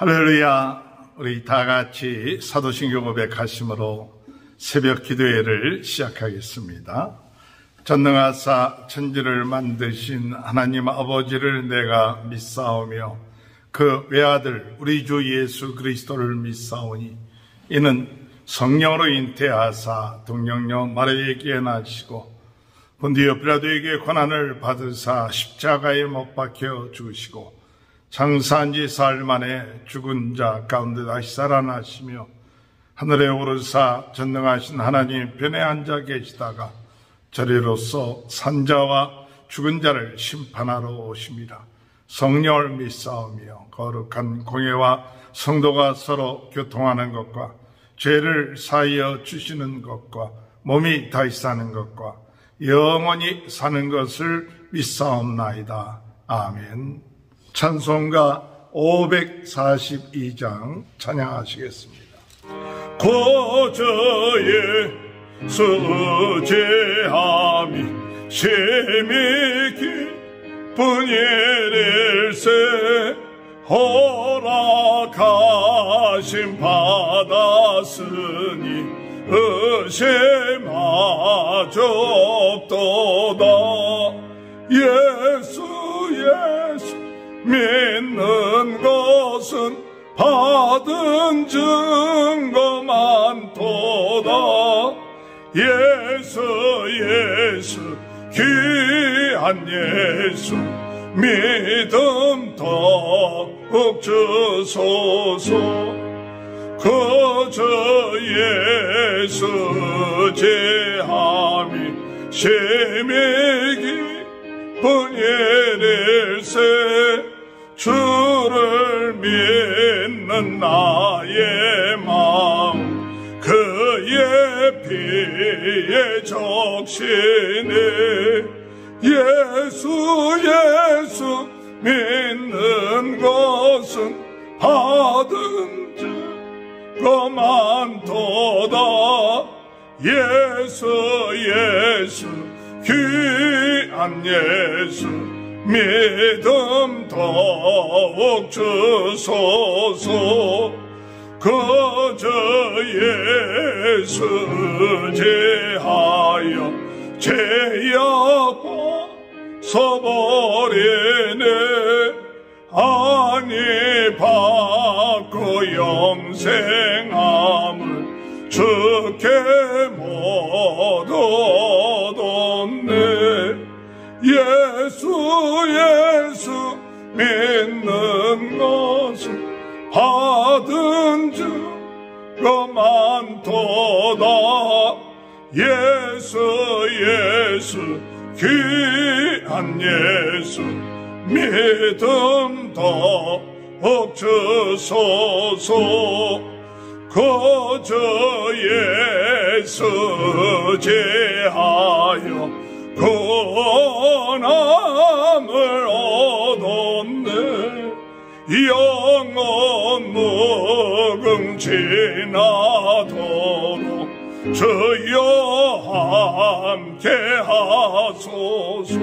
할렐루야. 우리 다 같이 사도신경 고백하심으로 새벽 기도회를 시작하겠습니다. 전능하사 천지를 만드신 하나님 아버지를 내가 믿사오며 그 외아들 우리 주 예수 그리스도를 믿사오니 이는 성령으로 잉태하사 동정녀 마리아에게 나시고 본디오 빌라도에게 고난을 받으사 십자가에 못 박혀 죽으시고 장사한 지 사흘 만에 죽은 자 가운데 다시 살아나시며 하늘에 오르사 전능하신 하나님 편에 앉아 계시다가 저리로서 산자와 죽은 자를 심판하러 오십니다. 성령을 믿사오며 거룩한 공예와 성도가 서로 교통하는 것과 죄를 사하여 주시는 것과 몸이 다시 사는 것과 영원히 사는 것을 믿사옵나이다. 아멘. 찬송가 542장 찬양하시겠습니다. 고저의 수제함이 심히 기쁜 일일세 허락하심 받았으니 의심하죠 없도다. 예수 믿는 것은 받은 증거 많도다. 예수 귀한 예수 믿음 더욱 주소서. 그저 예수 제함이 심히 기쁜 일일세 주를 믿는 나의 마음 그의 피에 적시네. 예수 믿는 것은 받은 증거 많도다. 예수 귀한 예수 믿음 더욱 주소서. 그저 예수 제하여 죄악 벗어버리네. 아니 받고 영생함을 주께 못 얻었네. 예수 믿는 것은 받은 증거 많도다. 예수 귀한 예수 믿음 더욱 주소서. 그저 예수 제하여 구원함을 얻었네. 영원 무궁 지나도록 주여 함께 하소서.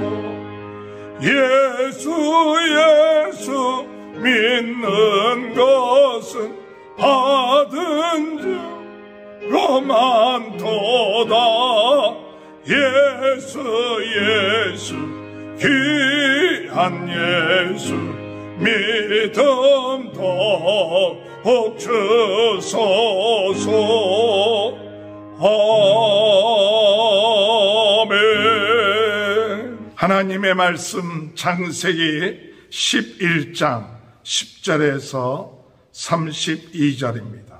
예수 믿는 것은 받은 증거 많도다. 예수 귀한 예수 믿음 더욱 주소서. 아멘. 하나님의 말씀 창세기 11장 10절에서 32절입니다.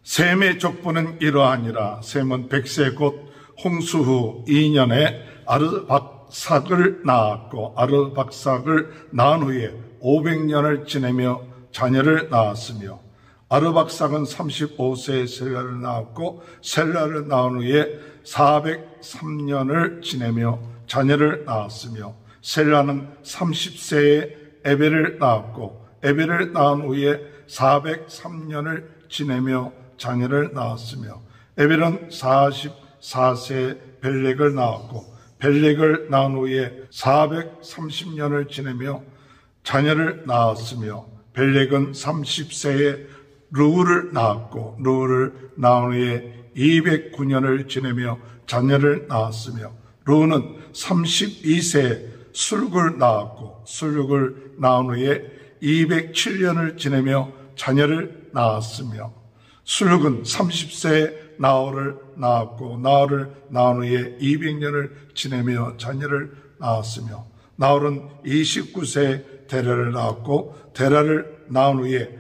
셈의 족보는 이러하니라. 셈은 100세 곧 홍수 후 2년에 아르박삭을 낳았고 아르박삭을 낳은 후에 500년을 지내며 자녀를 낳았으며 아르박삭은 35세에 셀라를 낳았고 셀라를 낳은 후에 403년을 지내며 자녀를 낳았으며 셀라는 30세에 에벨을 낳았고 에벨을 낳은 후에 403년을 지내며 자녀를 낳았으며 에벨은 44세에 벨렉을 낳았고 벨렉을 낳은 후에 430년을 지내며 자녀를 낳았으며 벨렉은 30세에 르우를 낳았고 르우를 낳은 후에 209년을 지내며 자녀를 낳았으며 르우는 32세에 술국을 낳았고 술국을 낳은 후에 207년을 지내며 자녀를 낳았으며 술국은 30세에 나홀을 낳았고 나홀을 낳은 후에 200년을 지내며 자녀를 낳았으며 나홀은 29세에 데라를 낳았고 데라를 낳은 후에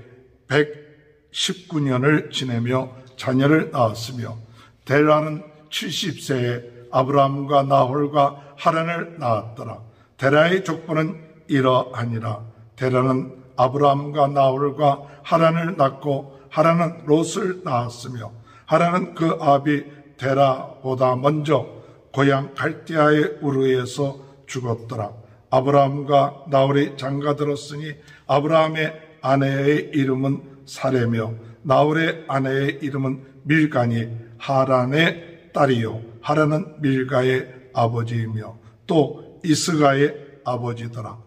119년을 지내며 자녀를 낳았으며 데라는 70세에 아브라함과 나홀과 하란을 낳았더라. 데라의 족보는 이러하니라. 데라는 아브라함과 나홀과 하란을 낳고 하란은 롯을 낳았으며 하란은 그 아비 데라보다 먼저 고향 갈대아의 우르에서 죽었더라. 아브라함과 나홀이 장가들었으니 아브라함의 아내의 이름은 사레며 나홀의 아내의 이름은 밀가니 하란의 딸이요 하란은 밀가의 아버지이며 또 이스가의 아버지더라.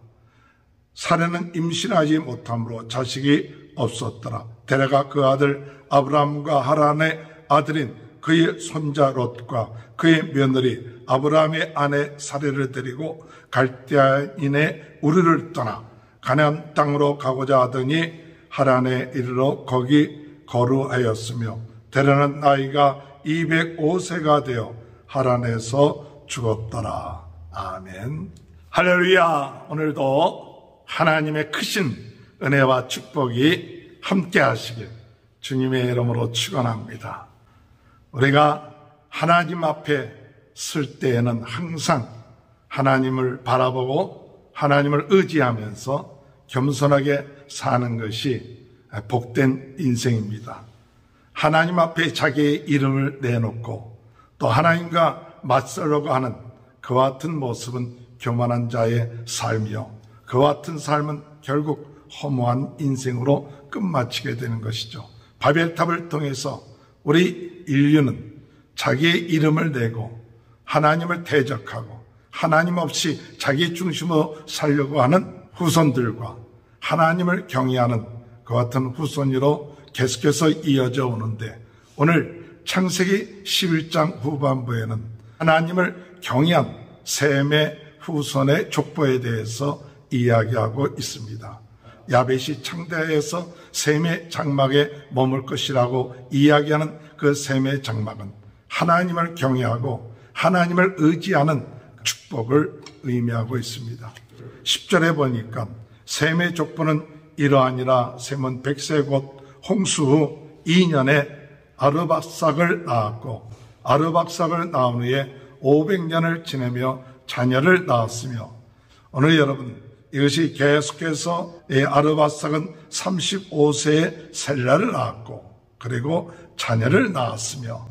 사레는 임신하지 못함으로 자식이 없었더라. 데라가 그 아들 아브라함과 하란의 아들인 그의 손자 롯과 그의 며느리 아브라함의 아내 사레를 데리고 갈대아인의 우르를 떠나 가나안 땅으로 가고자 하더니 하란에 이르러 거기 거류하였으며 데라는 나이가 205세가 되어 하란에서 죽었더라. 아멘. 할렐루야. 오늘도 하나님의 크신 은혜와 축복이 함께 하시길 주님의 이름으로 축원합니다. 우리가 하나님 앞에 설 때에는 항상 하나님을 바라보고 하나님을 의지하면서 겸손하게 사는 것이 복된 인생입니다. 하나님 앞에 자기의 이름을 내놓고 또 하나님과 맞서려고 하는 그와 같은 모습은 교만한 자의 삶이요 그와 같은 삶은 결국 허무한 인생으로 끝마치게 되는 것이죠. 바벨탑을 통해서 우리 인류는 자기의 이름을 내고 하나님을 대적하고 하나님 없이 자기 중심으로 살려고 하는 후손들과 하나님을 경외하는 그와 같은 후손으로 계속해서 이어져 오는데 오늘 창세기 11장 후반부에는 하나님을 경외한 셈의 후손의 족보에 대해서 이야기하고 있습니다. 야벳이 창대해서 셈의 장막에 머물 것이라고 이야기하는 그 셈의 장막은 하나님을 경외하고 하나님을 의지하는 축복을 의미하고 있습니다. 10절에 보니까 셈의 족보는 이러하니라. 셈은 100세 곧 홍수 후 2년에 아르박삭을 낳았고 아르박삭을 낳은 후에 500년을 지내며 자녀를 낳았으며 오늘 여러분 이것이 계속해서 아르박삭은 35세에 셀라를 낳았고 그리고 자녀를 낳았으며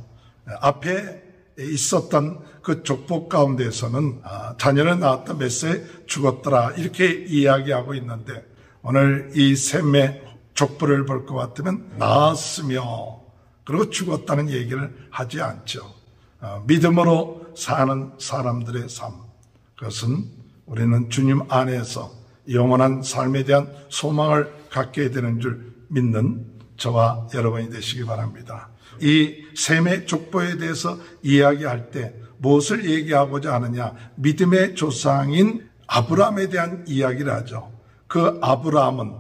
앞에 있었던 그 족보 가운데서는 자녀를 낳았다 몇 세 죽었더라 이렇게 이야기하고 있는데 오늘 이 셈의 족보를 볼 것 같으면 낳았으며 그리고 죽었다는 얘기를 하지 않죠. 믿음으로 사는 사람들의 삶 그것은 우리는 주님 안에서 영원한 삶에 대한 소망을 갖게 되는 줄 믿는 저와 여러분이 되시기 바랍니다. 이 셈의 족보에 대해서 이야기할 때 무엇을 얘기하고자 하느냐? 믿음의 조상인 아브라함에 대한 이야기를 하죠. 그 아브라함은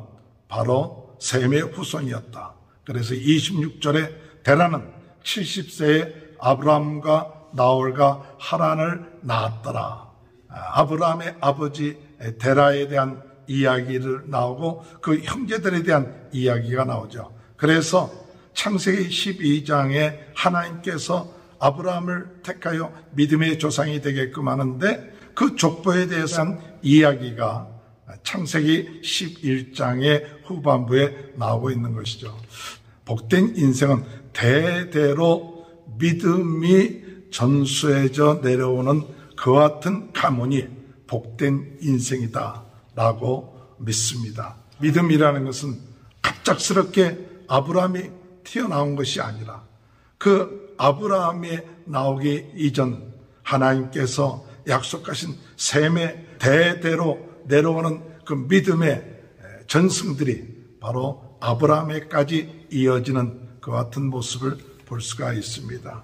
바로 셈의 후손이었다. 그래서 26절에 데라는 70세에 아브라함과 나홀과 하란을 낳았더라. 아브라함의 아버지 데라에 대한 이야기를 나오고 그 형제들에 대한 이야기가 나오죠. 그래서 창세기 12장에 하나님께서 아브라함을 택하여 믿음의 조상이 되게끔 하는데 그 족보에 대해서는 이야기가 창세기 11장의 후반부에 나오고 있는 것이죠. 복된 인생은 대대로 믿음이 전수해져 내려오는 그와 같은 가문이 복된 인생이다라고 믿습니다. 믿음이라는 것은 갑작스럽게 아브라함이 튀어나온 것이 아니라 그 아브라함이 나오기 이전 하나님께서 약속하신 셈의 대대로 내려오는 그 믿음의 전승들이 바로 아브라함에까지 이어지는 그 같은 모습을 볼 수가 있습니다.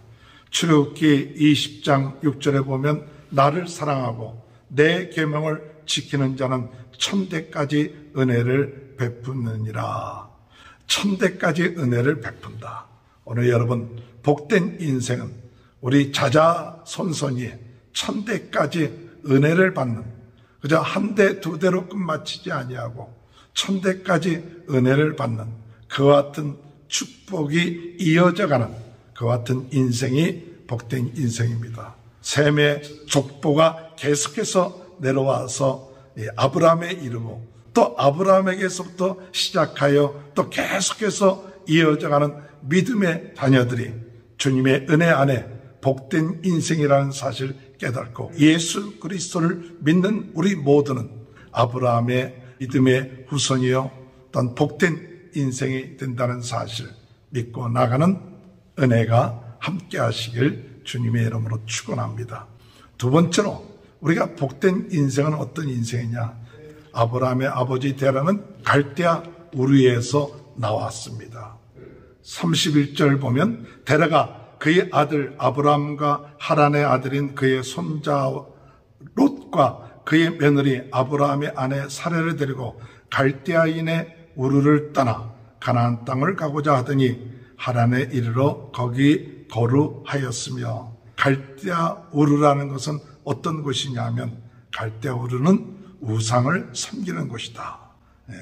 출애굽기 20장 6절에 보면 나를 사랑하고 내 계명을 지키는 자는 천대까지 은혜를 베푸느니라. 천대까지 은혜를 베푼다. 오늘 여러분 복된 인생은 우리 자자손손이 천대까지 은혜를 받는, 그저 한 대 두 대로 끝마치지 아니하고 천대까지 은혜를 받는 그 같은 축복이 이어져가는 그 같은 인생이 복된 인생입니다. 셈의 족보가 계속해서 내려와서 아브라함에 이르고 또 아브라함에게서부터 시작하여 또 계속해서 이어져가는 믿음의 자녀들이 주님의 은혜 안에 복된 인생이라는 사실을 깨닫고 예수 그리스도를 믿는 우리 모두는 아브라함의 믿음의 후손이요 또한 복된 인생이 된다는 사실 믿고 나가는 은혜가 함께 하시길 주님의 이름으로 축원합니다. 두 번째로 우리가 복된 인생은 어떤 인생이냐? 아브라함의 아버지 데라는 갈대아 우르에서 나왔습니다. 31절 보면 데라가 그의 아들 아브라함과 하란의 아들인 그의 손자 롯과 그의 며느리 아브라함의 아내 사레를 데리고 갈대아인의 우르를 떠나 가나안 땅을 가고자 하더니 하란에 이르러 거기 거류하였으며, 갈대아 우르라는 것은 어떤 곳이냐 하면 갈대아 우르는 우상을 섬기는 곳이다.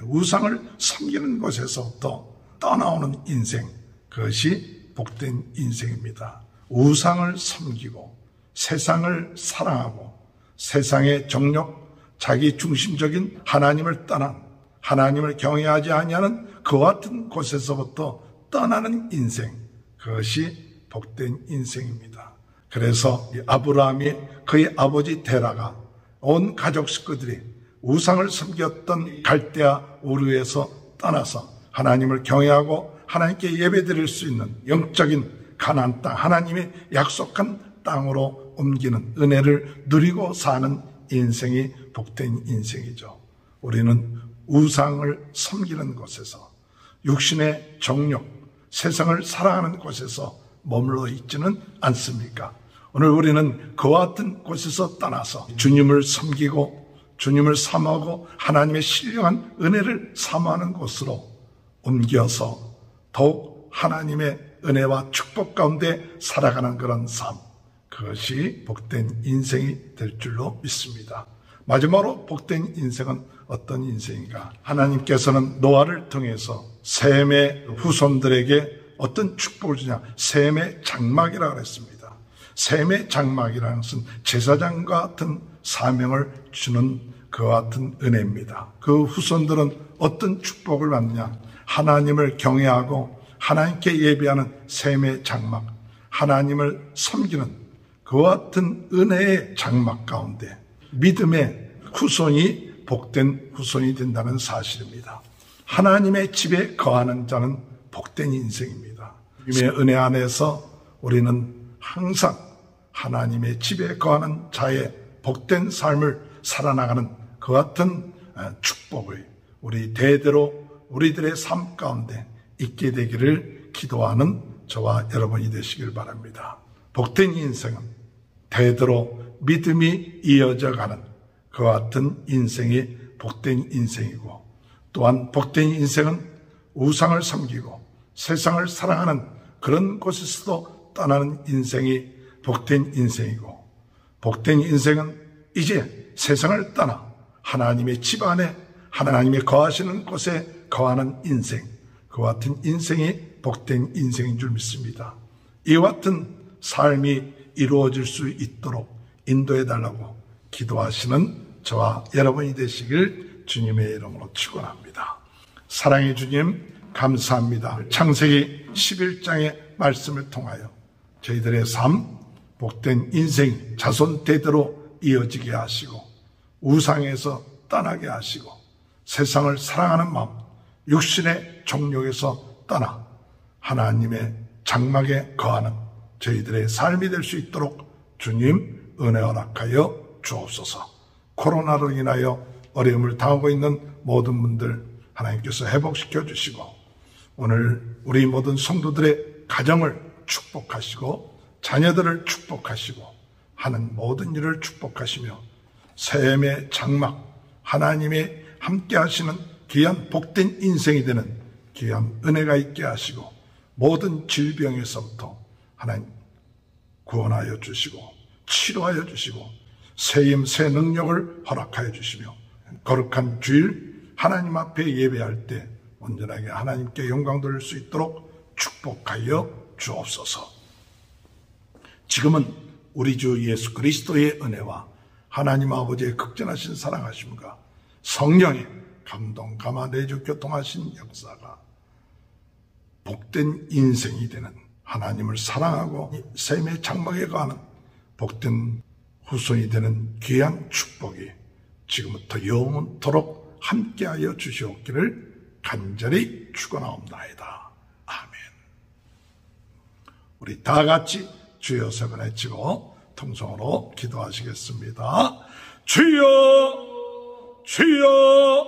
우상을 섬기는 곳에서부터 떠나오는 인생, 그것이 복된 인생입니다. 우상을 섬기고 세상을 사랑하고 세상의 정욕, 자기 중심적인 하나님을 떠난, 하나님을 경외하지 아니하는 그 같은 곳에서부터 떠나는 인생, 그것이 복된 인생입니다. 그래서 아브라함이 그의 아버지 데라가 온 가족 식구들이 우상을 섬겼던 갈대아 우르에서 떠나서 하나님을 경외하고 하나님께 예배드릴 수 있는 영적인 가나안 땅, 하나님이 약속한 땅으로 옮기는 은혜를 누리고 사는 인생이 복된 인생이죠. 우리는 우상을 섬기는 곳에서, 육신의 정욕, 세상을 사랑하는 곳에서 머물러 있지는 않습니까? 오늘 우리는 그와 같은 곳에서 떠나서 주님을 섬기고 주님을 사모하고 하나님의 신령한 은혜를 사모하는 곳으로 옮겨서 더욱 하나님의 은혜와 축복 가운데 살아가는 그런 삶, 그것이 복된 인생이 될 줄로 믿습니다. 마지막으로 복된 인생은 어떤 인생인가? 하나님께서는 노아를 통해서 셈의 후손들에게 어떤 축복을 주냐? 셈의 장막이라고 했습니다. 셈의 장막이라는 것은 제사장과 같은 사명을 주는 그 같은 은혜입니다. 그 후손들은 어떤 축복을 받느냐? 하나님을 경외하고 하나님께 예배하는 셈의 장막, 하나님을 섬기는 그 같은 은혜의 장막 가운데 믿음의 후손이 복된 후손이 된다는 사실입니다. 하나님의 집에 거하는 자는 복된 인생입니다. 주님의 은혜 안에서 우리는 항상 하나님의 집에 거하는 자의 복된 삶을 살아나가는 그 같은 축복을 우리 대대로 우리들의 삶 가운데 있게 되기를 기도하는 저와 여러분이 되시길 바랍니다. 복된 인생은 대대로 믿음이 이어져가는 그 같은 인생이 복된 인생이고, 또한 복된 인생은 우상을 섬기고 세상을 사랑하는 그런 곳에서도 떠나는 인생이 복된 인생이고, 복된 인생은 이제 세상을 떠나 하나님의 집 안에 하나님의 거하시는 곳에 거하는 인생, 그 같은 인생이 복된 인생인 줄 믿습니다. 이와 같은 삶이 이루어질 수 있도록 인도해달라고 기도하시는 저와 여러분이 되시길 주님의 이름으로 축원합니다. 사랑의 주님, 감사합니다. 창세기 11장의 말씀을 통하여 저희들의 삶, 복된 인생, 자손 대대로 이어지게 하시고 우상에서 떠나게 하시고 세상을 사랑하는 마음, 육신의 정욕에서 떠나 하나님의 장막에 거하는 저희들의 삶이 될 수 있도록 주님 은혜 허락하여 주옵소서. 코로나로 인하여 어려움을 당하고 있는 모든 분들 하나님께서 회복시켜 주시고 오늘 우리 모든 성도들의 가정을 축복하시고 자녀들을 축복하시고 하는 모든 일을 축복하시며 샘의 장막 하나님의 함께 하시는 귀한 복된 인생이 되는 귀한 은혜가 있게 하시고 모든 질병에서부터 하나님 구원하여 주시고 치료하여 주시고 새힘 새 능력을 허락하여 주시며 거룩한 주일 하나님 앞에 예배할 때 온전하게 하나님께 영광 돌릴 수 있도록 축복하여 주옵소서. 지금은 우리 주 예수 그리스도의 은혜와 하나님 아버지의 극진하신 사랑하심과 성령의 감동, 감화, 내주, 교통하신 역사가 복된 인생이 되는 하나님을 사랑하고 샘의 장막에 가는 복된 후손이 되는 귀한 축복이 지금부터 영원토록 함께하여 주시옵기를 간절히 축원하옵나이다. 아멘. 우리 다 같이 주여 세 번 외치고 통성으로 기도하시겠습니다. 주여 주여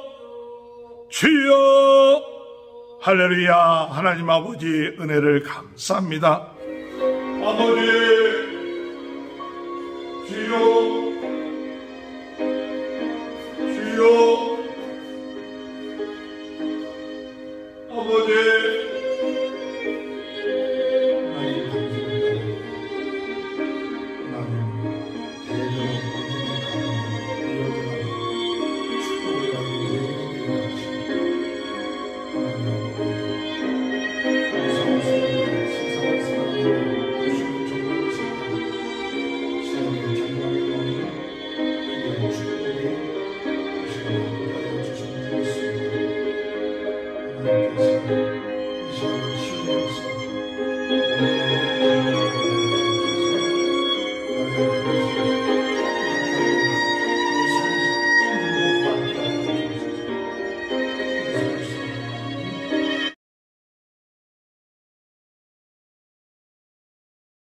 주여. 할렐루야. 하나님 아버지 은혜를 감사합니다. 아버지 주여 주여. 아버지